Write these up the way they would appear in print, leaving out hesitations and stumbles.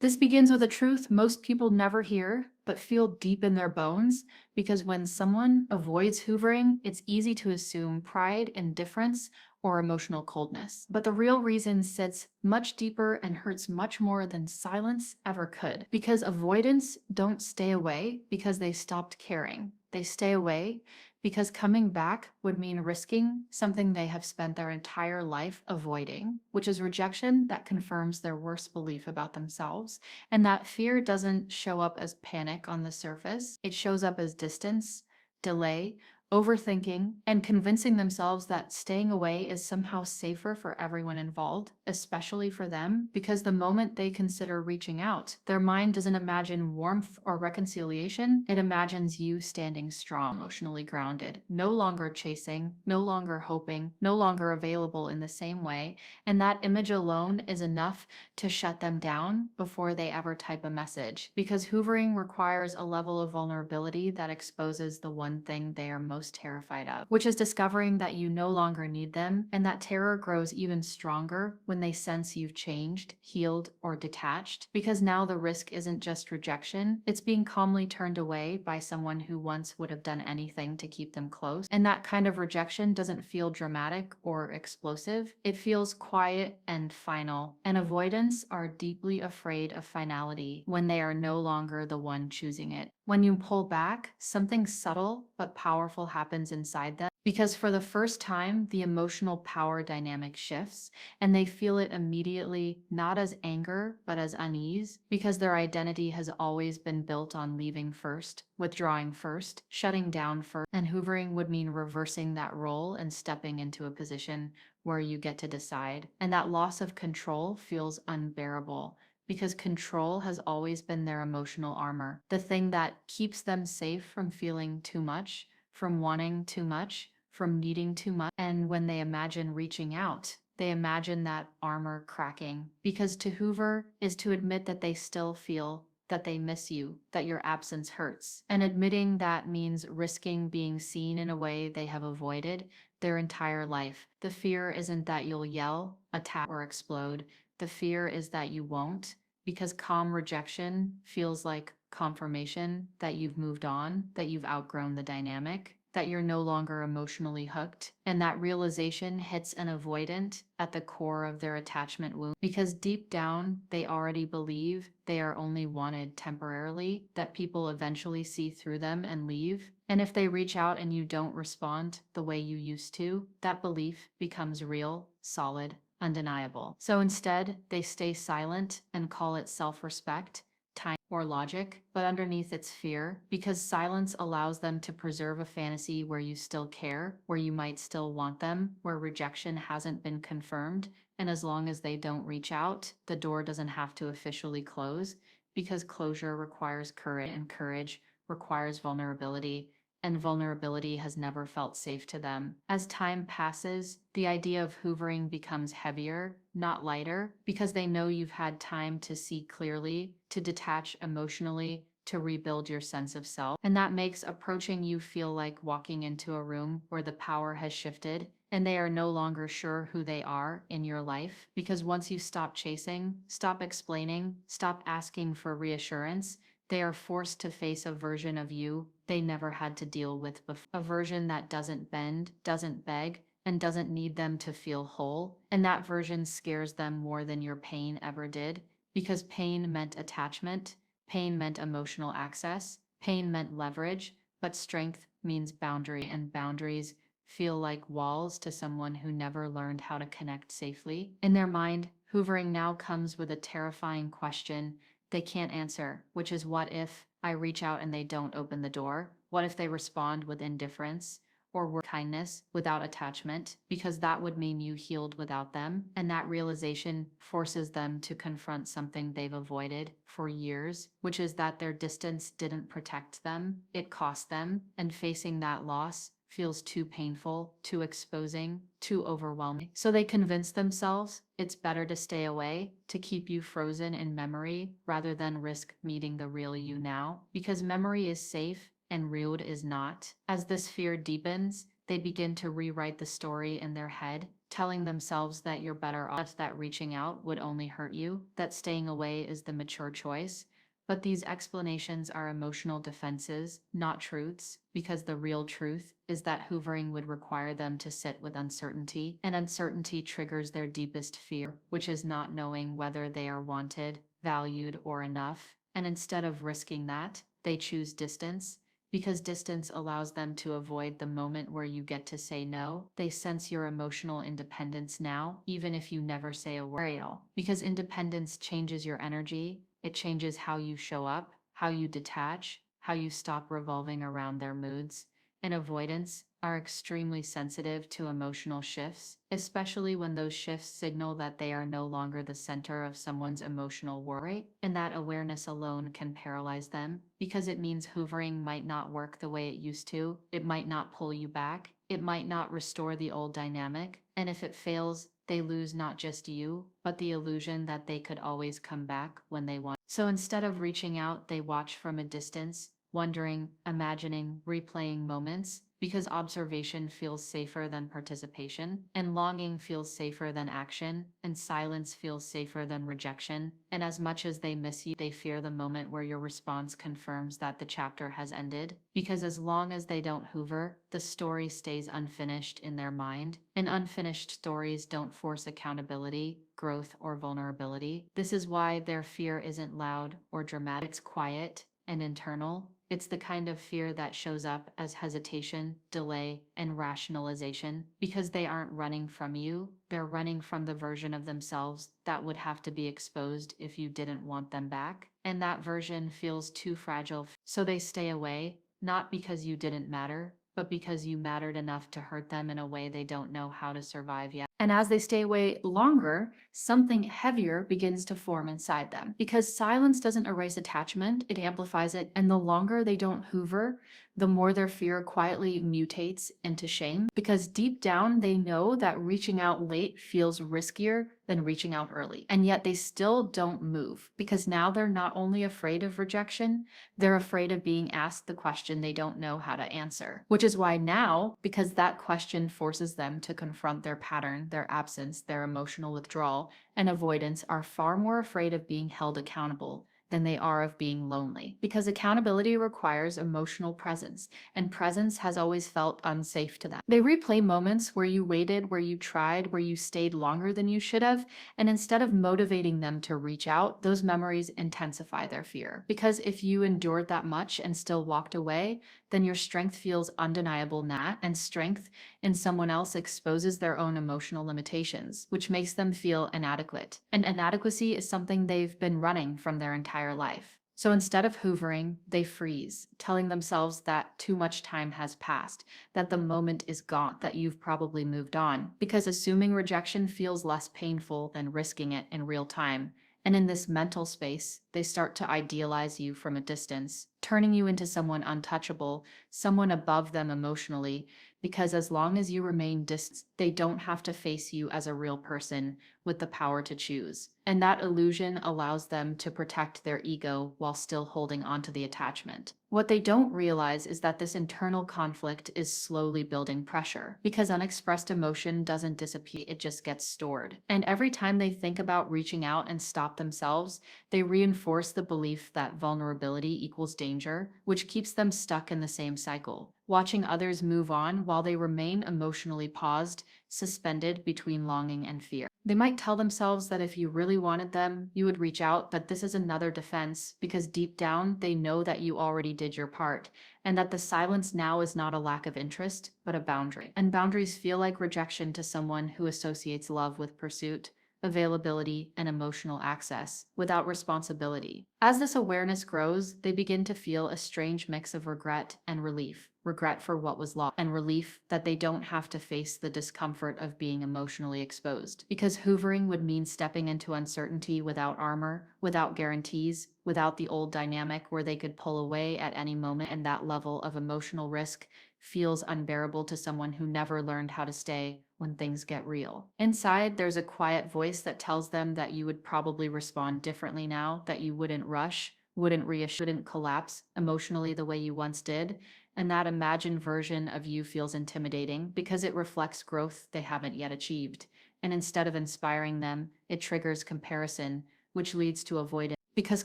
This begins with a truth most people never hear, but feel deep in their bones, because when someone avoids hoovering, it's easy to assume pride, indifference, or emotional coldness. But the real reason sits much deeper and hurts much more than silence ever could. Because avoidants don't stay away because they stopped caring. They stay away because coming back would mean risking something they have spent their entire life avoiding, which is rejection that confirms their worst belief about themselves. And that fear doesn't show up as panic on the surface, it shows up as distance, delay, overthinking, and convincing themselves that staying away is somehow safer for everyone involved, especially for them, because the moment they consider reaching out, their mind doesn't imagine warmth or reconciliation, it imagines you standing strong, emotionally grounded, no longer chasing, no longer hoping, no longer available in the same way, and that image alone is enough to shut them down before they ever type a message. Because hoovering requires a level of vulnerability that exposes the one thing they are most terrified of, which is discovering that you no longer need them, and that terror grows even stronger when they sense you've changed, healed, or detached. Because now the risk isn't just rejection, it's being calmly turned away by someone who once would have done anything to keep them close. And that kind of rejection doesn't feel dramatic or explosive, it feels quiet and final. And avoidants are deeply afraid of finality when they are no longer the one choosing it. When you pull back, something subtle but powerful happens inside them, because for the first time, the emotional power dynamic shifts, and they feel it immediately, not as anger, but as unease, because their identity has always been built on leaving first, withdrawing first, shutting down first, and hoovering would mean reversing that role and stepping into a position where you get to decide. And that loss of control feels unbearable, because control has always been their emotional armor, the thing that keeps them safe from feeling too much, from wanting too much, from needing too much. And when they imagine reaching out, they imagine that armor cracking, because to hoover is to admit that they still feel, that they miss you, that your absence hurts. And admitting that means risking being seen in a way they have avoided their entire life. The fear isn't that you'll yell, attack, or explode. The fear is that you won't, because calm rejection feels like confirmation that you've moved on, that you've outgrown the dynamic, that you're no longer emotionally hooked. And that realization hits an avoidant at the core of their attachment wound, because deep down, they already believe they are only wanted temporarily, that people eventually see through them and leave. And if they reach out and you don't respond the way you used to, that belief becomes real, solid, undeniable. So instead, they stay silent and call it self-respect, time, or logic, but underneath it's fear, because silence allows them to preserve a fantasy where you still care, where you might still want them, where rejection hasn't been confirmed, and as long as they don't reach out, the door doesn't have to officially close, because closure requires courage, and courage requires vulnerability, and vulnerability has never felt safe to them. As time passes, the idea of hoovering becomes heavier, not lighter, because they know you've had time to see clearly, to detach emotionally, to rebuild your sense of self. And that makes approaching you feel like walking into a room where the power has shifted and they are no longer sure who they are in your life. Because once you stop chasing, stop explaining, stop asking for reassurance, they are forced to face a version of you they never had to deal with before. A version that doesn't bend, doesn't beg, and doesn't need them to feel whole. And that version scares them more than your pain ever did, because pain meant attachment, pain meant emotional access, pain meant leverage, but strength means boundary, and boundaries feel like walls to someone who never learned how to connect safely. In their mind, hoovering now comes with a terrifying question they can't answer, which is, what if I reach out and they don't open the door? What if they respond with indifference or kindness without attachment? Because that would mean you healed without them. And that realization forces them to confront something they've avoided for years, which is that their distance didn't protect them, it cost them. And facing that loss feels too painful, too exposing, too overwhelming. So they convince themselves it's better to stay away, to keep you frozen in memory, rather than risk meeting the real you now. Because memory is safe and real is not. As this fear deepens, they begin to rewrite the story in their head, telling themselves that you're better off, that reaching out would only hurt you, that staying away is the mature choice. But these explanations are emotional defenses, not truths, because the real truth is that hoovering would require them to sit with uncertainty, and uncertainty triggers their deepest fear, which is not knowing whether they are wanted, valued, or enough. And instead of risking that, they choose distance, because distance allows them to avoid the moment where you get to say no. They sense your emotional independence now, even if you never say a word. Because independence changes your energy, it changes how you show up, how you detach, how you stop revolving around their moods. And avoidants are extremely sensitive to emotional shifts, especially when those shifts signal that they are no longer the center of someone's emotional worry. And that awareness alone can paralyze them, because it means hoovering might not work the way it used to. It might not pull you back. It might not restore the old dynamic. And if it fails, they lose not just you, but the illusion that they could always come back when they want. So instead of reaching out, they watch from a distance, wondering, imagining, replaying moments, because observation feels safer than participation, and longing feels safer than action, and silence feels safer than rejection. And as much as they miss you, they fear the moment where your response confirms that the chapter has ended, because as long as they don't hoover, the story stays unfinished in their mind, and unfinished stories don't force accountability, growth, or vulnerability. This is why their fear isn't loud or dramatic, it's quiet and internal. It's the kind of fear that shows up as hesitation, delay, and rationalization, because they aren't running from you, they're running from the version of themselves that would have to be exposed if you didn't want them back. And that version feels too fragile, so they stay away, not because you didn't matter, but because you mattered enough to hurt them in a way they don't know how to survive yet. And as they stay away longer, something heavier begins to form inside them. Because silence doesn't erase attachment, it amplifies it. And the longer they don't hoover, the more their fear quietly mutates into shame. Because deep down, they know that reaching out late feels riskier than reaching out early. And yet they still don't move, because now they're not only afraid of rejection, they're afraid of being asked the question they don't know how to answer. Which is why now, because that question forces them to confront their pattern, their absence, their emotional withdrawal, and avoidance, are far more afraid of being held accountable than they are of being lonely. Because accountability requires emotional presence, and presence has always felt unsafe to them. They replay moments where you waited, where you tried, where you stayed longer than you should have, and instead of motivating them to reach out, those memories intensify their fear. Because if you endured that much and still walked away, then your strength feels undeniable now, and strength in someone else exposes their own emotional limitations, which makes them feel inadequate. And inadequacy is something they've been running from their entire life. So instead of hoovering, they freeze, telling themselves that too much time has passed, that the moment is gone, that you've probably moved on, because assuming rejection feels less painful than risking it in real time. And in this mental space, they start to idealize you from a distance, turning you into someone untouchable, someone above them emotionally, because as long as you remain distant, they don't have to face you as a real person with the power to choose. And that illusion allows them to protect their ego while still holding onto the attachment. What they don't realize is that this internal conflict is slowly building pressure, because unexpressed emotion doesn't disappear, it just gets stored. And every time they think about reaching out and stop themselves, they reinforce the belief that vulnerability equals danger, which keeps them stuck in the same cycle, watching others move on while they remain emotionally paused, suspended between longing and fear. They might tell themselves that if you really wanted them, you would reach out, but this is another defense, because deep down, they know that you already did your part, and that the silence now is not a lack of interest, but a boundary. And boundaries feel like rejection to someone who associates love with pursuit, availability, and emotional access, without responsibility. As this awareness grows, they begin to feel a strange mix of regret and relief. Regret for what was lost, and relief that they don't have to face the discomfort of being emotionally exposed. Because hoovering would mean stepping into uncertainty without armor, without guarantees, without the old dynamic where they could pull away at any moment, and that level of emotional risk feels unbearable to someone who never learned how to stay when things get real. Inside, there's a quiet voice that tells them that you would probably respond differently now, that you wouldn't rush, wouldn't reassure, wouldn't collapse emotionally the way you once did, And that imagined version of you feels intimidating because it reflects growth they haven't yet achieved. And instead of inspiring them, it triggers comparison, which leads to avoidance because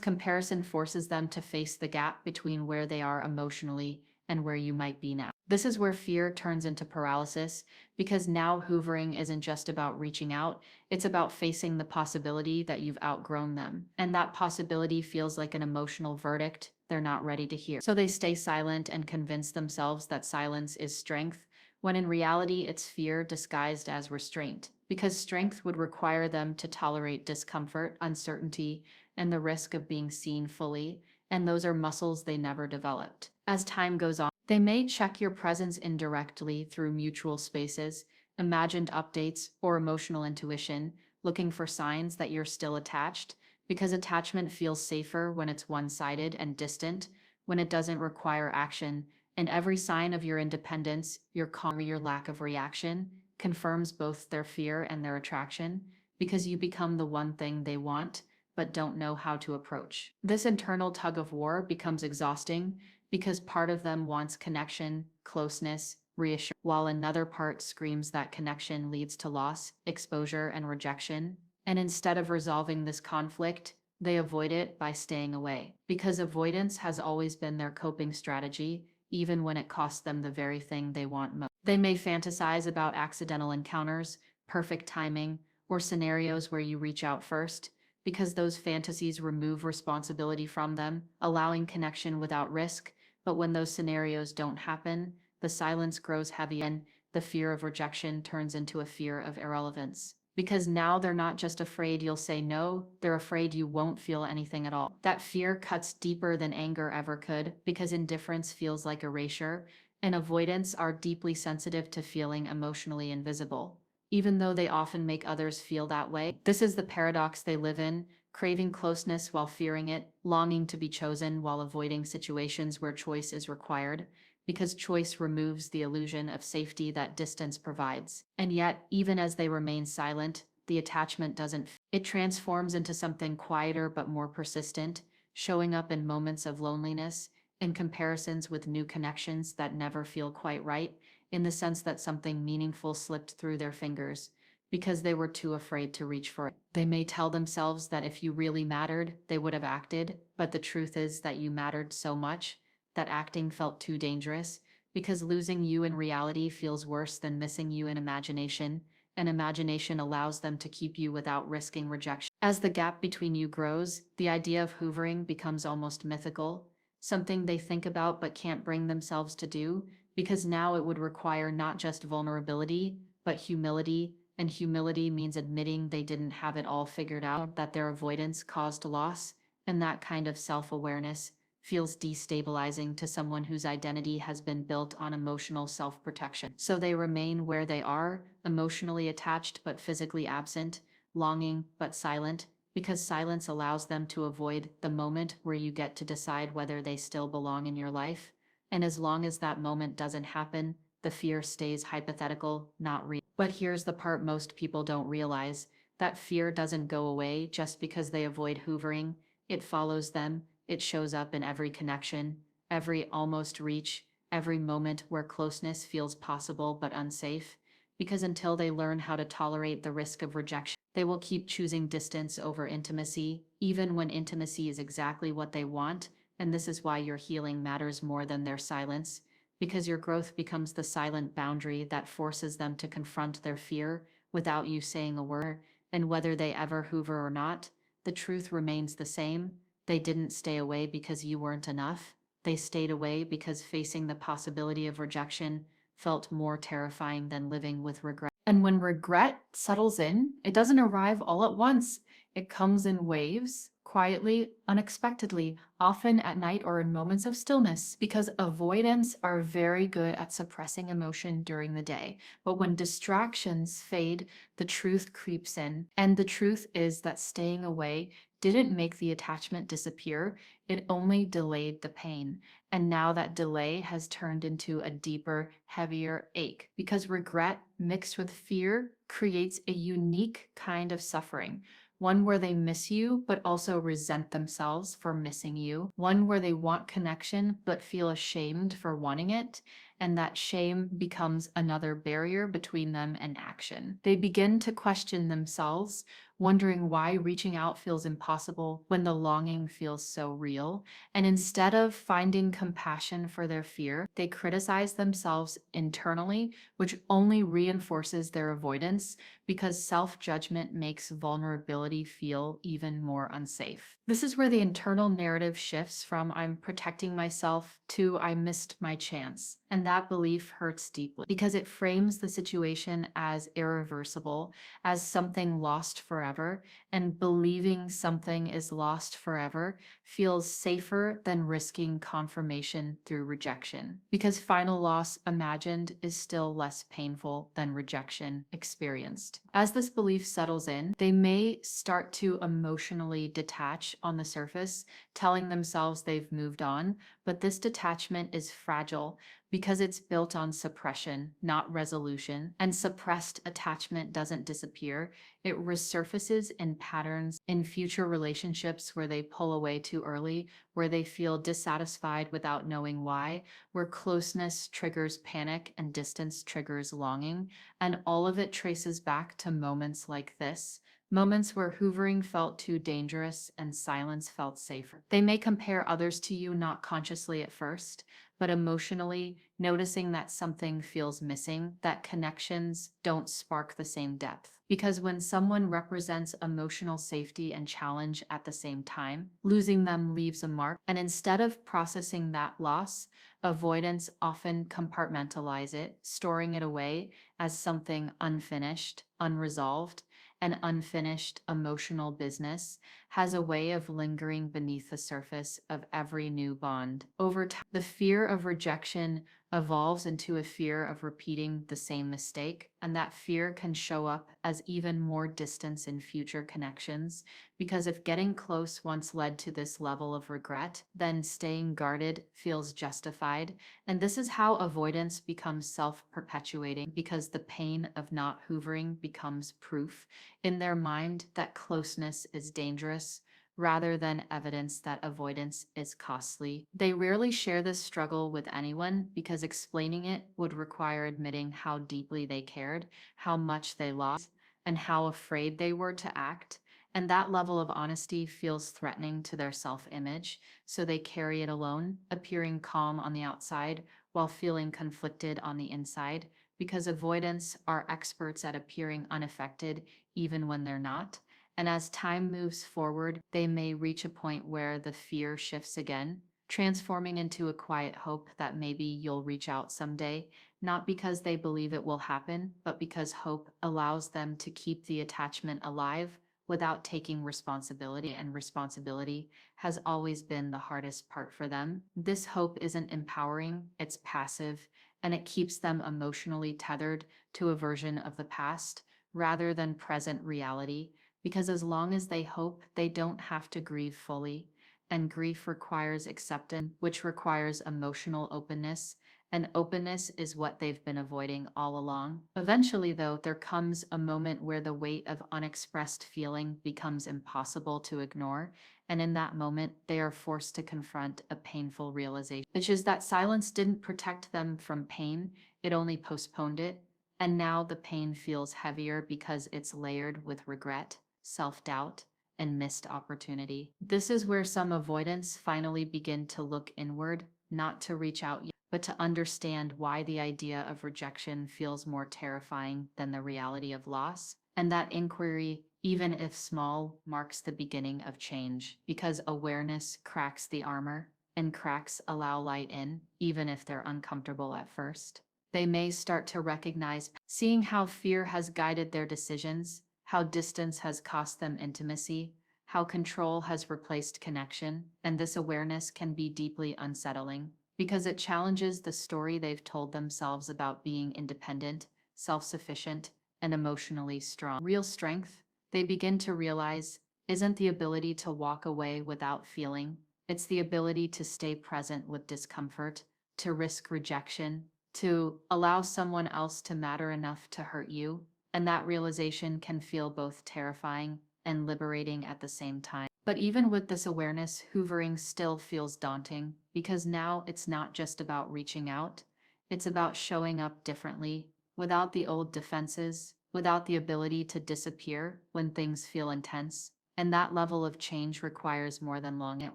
comparison forces them to face the gap between where they are emotionally and where you might be now. This is where fear turns into paralysis because now hoovering isn't just about reaching out, it's about facing the possibility that you've outgrown them. And that possibility feels like an emotional verdict they're not ready to hear. So they stay silent and convince themselves that silence is strength, when in reality it's fear disguised as restraint. Because strength would require them to tolerate discomfort, uncertainty, and the risk of being seen fully, and those are muscles they never developed. As time goes on, they may check your presence indirectly through mutual spaces, imagined updates, or emotional intuition, looking for signs that you're still attached, because attachment feels safer when it's one-sided and distant, when it doesn't require action, and every sign of your independence, your calm, or your lack of reaction, confirms both their fear and their attraction, because you become the one thing they want but don't know how to approach. This internal tug of war becomes exhausting because part of them wants connection, closeness, reassurance, while another part screams that connection leads to loss, exposure, and rejection. And instead of resolving this conflict, they avoid it by staying away. Because avoidance has always been their coping strategy, even when it costs them the very thing they want most. They may fantasize about accidental encounters, perfect timing, or scenarios where you reach out first, because those fantasies remove responsibility from them, allowing connection without risk. But when those scenarios don't happen, the silence grows heavy and the fear of rejection turns into a fear of irrelevance. Because now they're not just afraid you'll say no, they're afraid you won't feel anything at all. That fear cuts deeper than anger ever could, because indifference feels like erasure, and avoidants are deeply sensitive to feeling emotionally invisible, even though they often make others feel that way. This is the paradox they live in, craving closeness while fearing it, longing to be chosen while avoiding situations where choice is required, because choice removes the illusion of safety that distance provides. And yet, even as they remain silent, the attachment doesn't. It transforms into something quieter but more persistent, showing up in moments of loneliness, in comparisons with new connections that never feel quite right, in the sense that something meaningful slipped through their fingers because they were too afraid to reach for it. They may tell themselves that if you really mattered, they would have acted, but the truth is that you mattered so much that acting felt too dangerous, because losing you in reality feels worse than missing you in imagination, and imagination allows them to keep you without risking rejection. As the gap between you grows, the idea of hoovering becomes almost mythical, something they think about but can't bring themselves to do, because now it would require not just vulnerability, but humility, and humility means admitting they didn't have it all figured out, that their avoidance caused loss, and that kind of self-awareness feels destabilizing to someone whose identity has been built on emotional self-protection. So they remain where they are, emotionally attached but physically absent, longing but silent, because silence allows them to avoid the moment where you get to decide whether they still belong in your life. And as long as that moment doesn't happen, the fear stays hypothetical, not real. But here's the part most people don't realize. That fear doesn't go away just because they avoid hoovering. It follows them. It shows up in every connection, every almost reach, every moment where closeness feels possible but unsafe. Because until they learn how to tolerate the risk of rejection, they will keep choosing distance over intimacy, even when intimacy is exactly what they want. And this is why your healing matters more than their silence, because your growth becomes the silent boundary that forces them to confront their fear without you saying a word. And whether they ever hoover or not, the truth remains the same. They didn't stay away because you weren't enough. They stayed away because facing the possibility of rejection felt more terrifying than living with regret. And when regret settles in, it doesn't arrive all at once. It comes in waves, quietly, unexpectedly, often at night or in moments of stillness, because avoidants are very good at suppressing emotion during the day. But when distractions fade, the truth creeps in. And the truth is that staying away didn't make the attachment disappear, it only delayed the pain. And now that delay has turned into a deeper, heavier ache, because regret mixed with fear creates a unique kind of suffering, one where they miss you but also resent themselves for missing you, one where they want connection but feel ashamed for wanting it, and that shame becomes another barrier between them and action. They begin to question themselves, wondering why reaching out feels impossible when the longing feels so real. And instead of finding compassion for their fear, they criticize themselves internally, which only reinforces their avoidance because self-judgment makes vulnerability feel even more unsafe. This is where the internal narrative shifts from "I'm protecting myself" to "I missed my chance." And that belief hurts deeply because it frames the situation as irreversible, as something lost forever, and believing something is lost forever feels safer than risking confirmation through rejection, because final loss imagined is still less painful than rejection experienced. As this belief settles in, they may start to emotionally detach on the surface, telling themselves they've moved on, but this detachment is fragile because it's built on suppression, not resolution. And suppressed attachment doesn't disappear, it resurfaces in patterns in future relationships where they pull away too early, where they feel dissatisfied without knowing why, where closeness triggers panic and distance triggers longing. And all of it traces back to moments like this. Moments where hoovering felt too dangerous and silence felt safer. They may compare others to you, not consciously at first, but emotionally, noticing that something feels missing, that connections don't spark the same depth. Because when someone represents emotional safety and challenge at the same time, losing them leaves a mark. And instead of processing that loss, avoidants often compartmentalize it, storing it away as something unfinished, unresolved. An unfinished emotional business has a way of lingering beneath the surface of every new bond. Over time, the fear of rejection evolves into a fear of repeating the same mistake, and that fear can show up as even more distance in future connections, because if getting close once led to this level of regret, then staying guarded feels justified. And this is how avoidance becomes self-perpetuating, because the pain of not hoovering becomes proof in their mind that closeness is dangerous, rather than evidence that avoidance is costly. They rarely share this struggle with anyone because explaining it would require admitting how deeply they cared, how much they lost, and how afraid they were to act. And that level of honesty feels threatening to their self-image, so they carry it alone, appearing calm on the outside while feeling conflicted on the inside, because avoidants are experts at appearing unaffected even when they're not. And as time moves forward, they may reach a point where the fear shifts again, transforming into a quiet hope that maybe you'll reach out someday, not because they believe it will happen, but because hope allows them to keep the attachment alive without taking responsibility, and responsibility has always been the hardest part for them. This hope isn't empowering, it's passive, and it keeps them emotionally tethered to a version of the past rather than present reality, because as long as they hope, they don't have to grieve fully. And grief requires acceptance, which requires emotional openness, and openness is what they've been avoiding all along. Eventually, though, there comes a moment where the weight of unexpressed feeling becomes impossible to ignore, and in that moment, they are forced to confront a painful realization, which is that silence didn't protect them from pain, it only postponed it. And now the pain feels heavier because it's layered with regret, self-doubt, and missed opportunity. This is where some avoidants finally begin to look inward, not to reach out, but to understand why the idea of rejection feels more terrifying than the reality of loss. And that inquiry, even if small, marks the beginning of change, because awareness cracks the armor, and cracks allow light in, even if they're uncomfortable at first. They may start to recognize, seeing how fear has guided their decisions, how distance has cost them intimacy, how control has replaced connection, and this awareness can be deeply unsettling because it challenges the story they've told themselves about being independent, self-sufficient, and emotionally strong. Real strength, they begin to realize, isn't the ability to walk away without feeling, it's the ability to stay present with discomfort, to risk rejection, to allow someone else to matter enough to hurt you. And that realization can feel both terrifying and liberating at the same time. But even with this awareness, hoovering still feels daunting because now it's not just about reaching out, it's about showing up differently, without the old defenses, without the ability to disappear when things feel intense. And that level of change requires more than long, it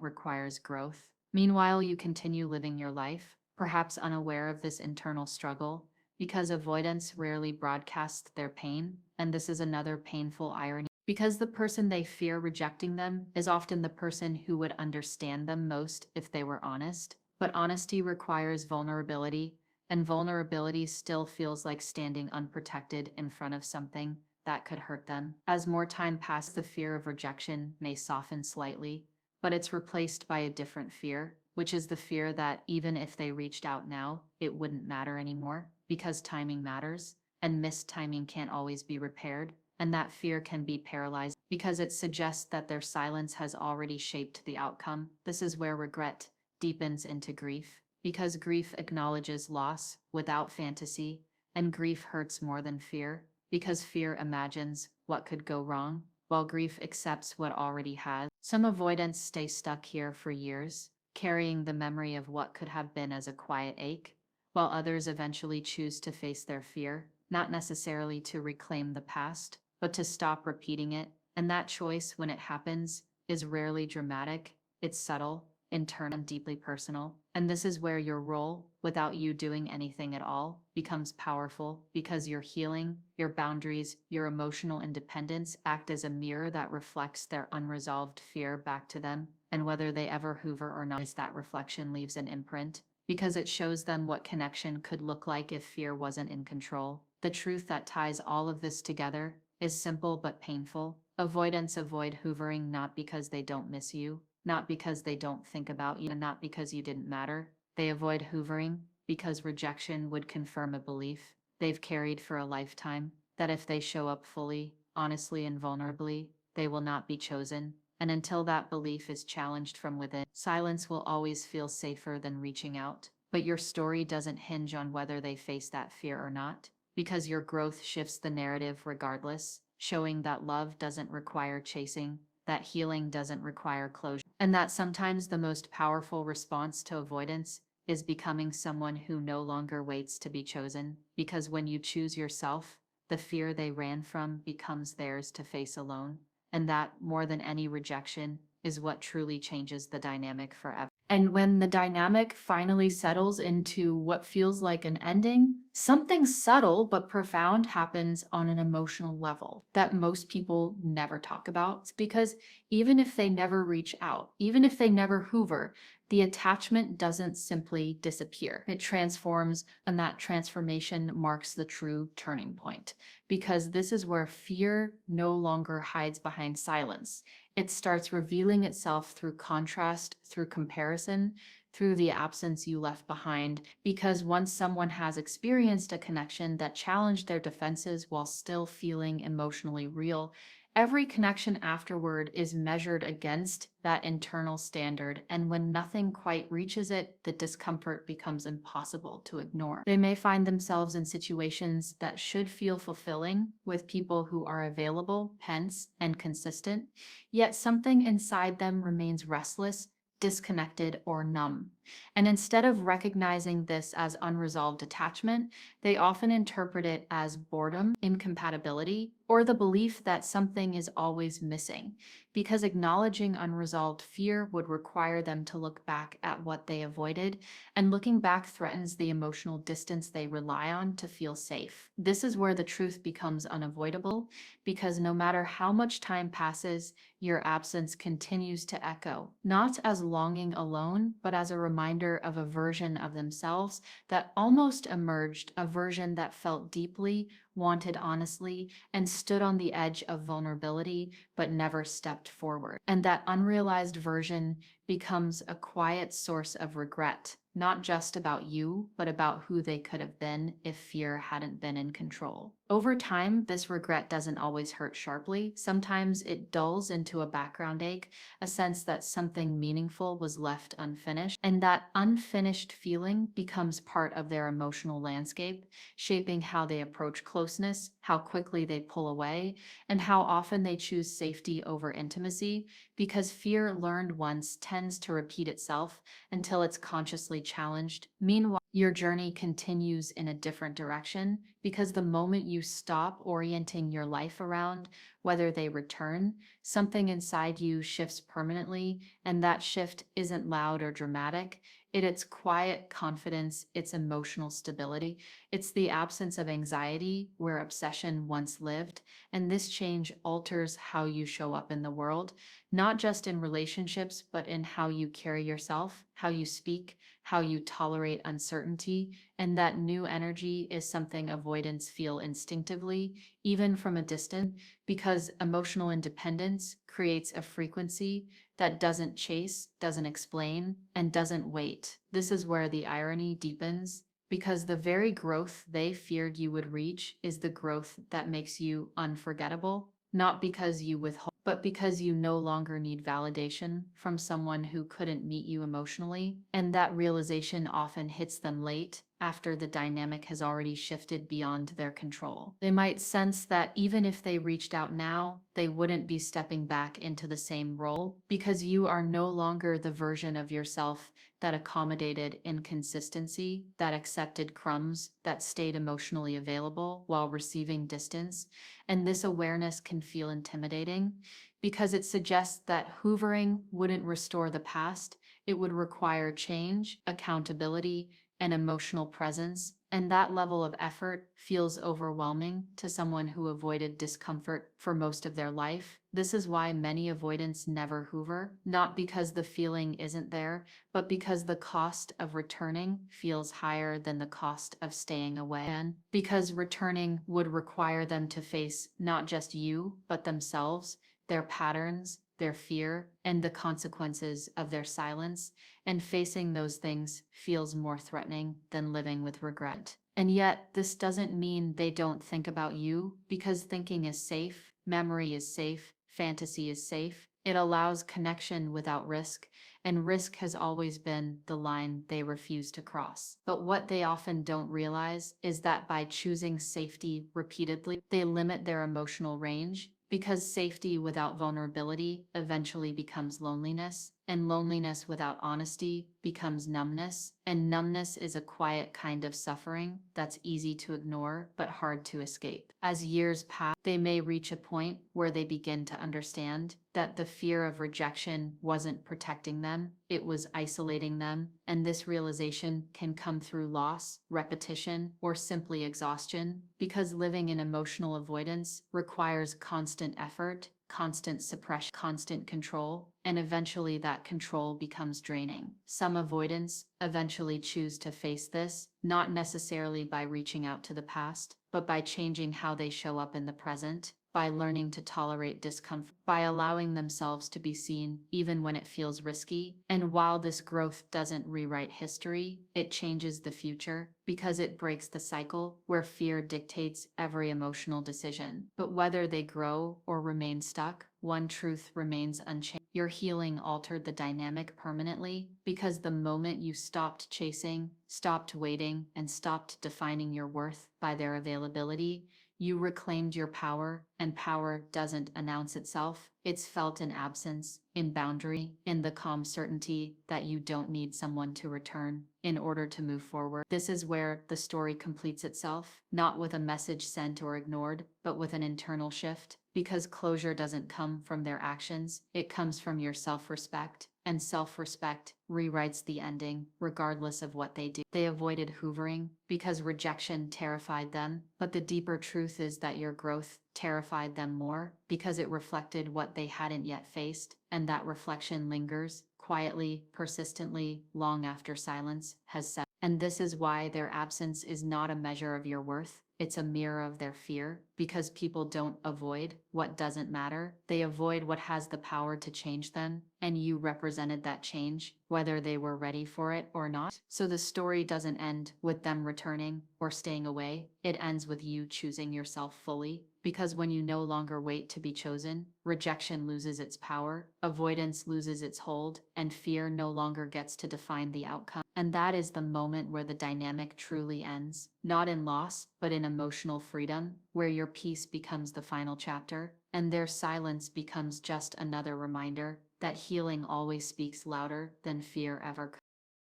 requires growth. Meanwhile, you continue living your life, perhaps unaware of this internal struggle, because avoidance rarely broadcasts their pain, and this is another painful irony. Because the person they fear rejecting them is often the person who would understand them most if they were honest. But honesty requires vulnerability, and vulnerability still feels like standing unprotected in front of something that could hurt them. As more time passes, the fear of rejection may soften slightly, but it's replaced by a different fear, which is the fear that even if they reached out now, it wouldn't matter anymore, because timing matters, and missed timing can't always be repaired, and that fear can be paralyzed because it suggests that their silence has already shaped the outcome. This is where regret deepens into grief, because grief acknowledges loss without fantasy, and grief hurts more than fear, because fear imagines what could go wrong, while grief accepts what already has. Some avoidants stay stuck here for years, carrying the memory of what could have been as a quiet ache, while others eventually choose to face their fear, not necessarily to reclaim the past, but to stop repeating it. And that choice, when it happens, is rarely dramatic, it's subtle, internal, and deeply personal. And this is where your role, without you doing anything at all, becomes powerful, because your healing, your boundaries, your emotional independence act as a mirror that reflects their unresolved fear back to them. And whether they ever hoover or not, that reflection leaves an imprint, because it shows them what connection could look like if fear wasn't in control. The truth that ties all of this together is simple but painful. Avoidants avoid hoovering not because they don't miss you, not because they don't think about you, and not because you didn't matter. They avoid hoovering because rejection would confirm a belief they've carried for a lifetime, that if they show up fully, honestly, and vulnerably, they will not be chosen. And until that belief is challenged from within, silence will always feel safer than reaching out. But your story doesn't hinge on whether they face that fear or not, because your growth shifts the narrative regardless, showing that love doesn't require chasing, that healing doesn't require closure, and that sometimes the most powerful response to avoidance is becoming someone who no longer waits to be chosen. Because when you choose yourself, the fear they ran from becomes theirs to face alone. And that, more than any rejection, is what truly changes the dynamic forever. And when the dynamic finally settles into what feels like an ending, something subtle but profound happens on an emotional level that most people never talk about. Because even if they never reach out, even if they never hoover, the attachment doesn't simply disappear. It transforms, and that transformation marks the true turning point. Because this is where fear no longer hides behind silence. It starts revealing itself through contrast, through comparison, through the absence you left behind. Because once someone has experienced a connection that challenged their defenses while still feeling emotionally real, every connection afterward is measured against that internal standard, and when nothing quite reaches it, the discomfort becomes impossible to ignore. They may find themselves in situations that should feel fulfilling, with people who are available, hence, and consistent, yet something inside them remains restless, disconnected, or numb. And instead of recognizing this as unresolved attachment, they often interpret it as boredom, incompatibility, or the belief that something is always missing, because acknowledging unresolved fear would require them to look back at what they avoided, and looking back threatens the emotional distance they rely on to feel safe. This is where the truth becomes unavoidable, because no matter how much time passes, your absence continues to echo, not as longing alone, but as a reminder of a version of themselves that almost emerged, a version that felt deeply, wanted honestly, and stood on the edge of vulnerability, but never stepped forward. And that unrealized version becomes a quiet source of regret, not just about you, but about who they could have been if fear hadn't been in control. Over time, this regret doesn't always hurt sharply. Sometimes it dulls into a background ache, a sense that something meaningful was left unfinished, and that unfinished feeling becomes part of their emotional landscape, shaping how they approach closure closeness, how quickly they pull away, and how often they choose safety over intimacy, because fear learned once tends to repeat itself until it's consciously challenged. Meanwhile, your journey continues in a different direction because the moment you stop orienting your life around whether they return, something inside you shifts permanently, and that shift isn't loud or dramatic. It's quiet confidence, it's emotional stability, it's the absence of anxiety where obsession once lived, and this change alters how you show up in the world, not just in relationships, but in how you carry yourself, how you speak, how you tolerate uncertainty, and that new energy is something avoidants feel instinctively, even from a distance, because emotional independence creates a frequency that doesn't chase, doesn't explain, and doesn't wait. This is where the irony deepens, because the very growth they feared you would reach is the growth that makes you unforgettable, not because you withhold, but because you no longer need validation from someone who couldn't meet you emotionally, and that realization often hits them late, after the dynamic has already shifted beyond their control. They might sense that even if they reached out now, they wouldn't be stepping back into the same role, because you are no longer the version of yourself that accommodated inconsistency, that accepted crumbs, that stayed emotionally available while receiving distance. And this awareness can feel intimidating because it suggests that hoovering wouldn't restore the past. It would require change, accountability, and emotional presence, and that level of effort feels overwhelming to someone who avoided discomfort for most of their life. This is why many avoidants never hoover, not because the feeling isn't there, but because the cost of returning feels higher than the cost of staying away. And because returning would require them to face not just you, but themselves, their patterns, their fear, and the consequences of their silence, and facing those things feels more threatening than living with regret. And yet, this doesn't mean they don't think about you, because thinking is safe, memory is safe, fantasy is safe. It allows connection without risk, and risk has always been the line they refuse to cross. But what they often don't realize is that by choosing safety repeatedly, they limit their emotional range, because safety without vulnerability eventually becomes loneliness, and loneliness without honesty becomes numbness, and numbness is a quiet kind of suffering that's easy to ignore but hard to escape. As years pass, they may reach a point where they begin to understand that the fear of rejection wasn't protecting them, it was isolating them, and this realization can come through loss, repetition, or simply exhaustion, because living in emotional avoidance requires constant effort, constant suppression, constant control, and eventually that control becomes draining. Some avoidants eventually choose to face this, not necessarily by reaching out to the past, but by changing how they show up in the present, by learning to tolerate discomfort, by allowing themselves to be seen even when it feels risky. And while this growth doesn't rewrite history, it changes the future, because it breaks the cycle where fear dictates every emotional decision. But whether they grow or remain stuck, one truth remains unchanged. Your healing altered the dynamic permanently, because the moment you stopped chasing, stopped waiting, and stopped defining your worth by their availability, you reclaimed your power, and power doesn't announce itself. It's felt in absence, in boundary, in the calm certainty that you don't need someone to return in order to move forward. This is where the story completes itself, not with a message sent or ignored, but with an internal shift, because closure doesn't come from their actions, it comes from your self-respect, and self-respect rewrites the ending, regardless of what they do. They avoided hoovering because rejection terrified them, but the deeper truth is that your growth terrified them more, because it reflected what they hadn't yet faced, and that reflection lingers, quietly, persistently, long after silence has set. And this is why their absence is not a measure of your worth. It's a mirror of their fear, because people don't avoid what doesn't matter. They avoid what has the power to change them, and you represented that change, whether they were ready for it or not. So the story doesn't end with them returning or staying away. It ends with you choosing yourself fully, because when you no longer wait to be chosen, rejection loses its power, avoidance loses its hold, and fear no longer gets to define the outcome. And that is the moment where the dynamic truly ends, not in loss, but in emotional freedom, where your peace becomes the final chapter, and their silence becomes just another reminder that healing always speaks louder than fear ever could.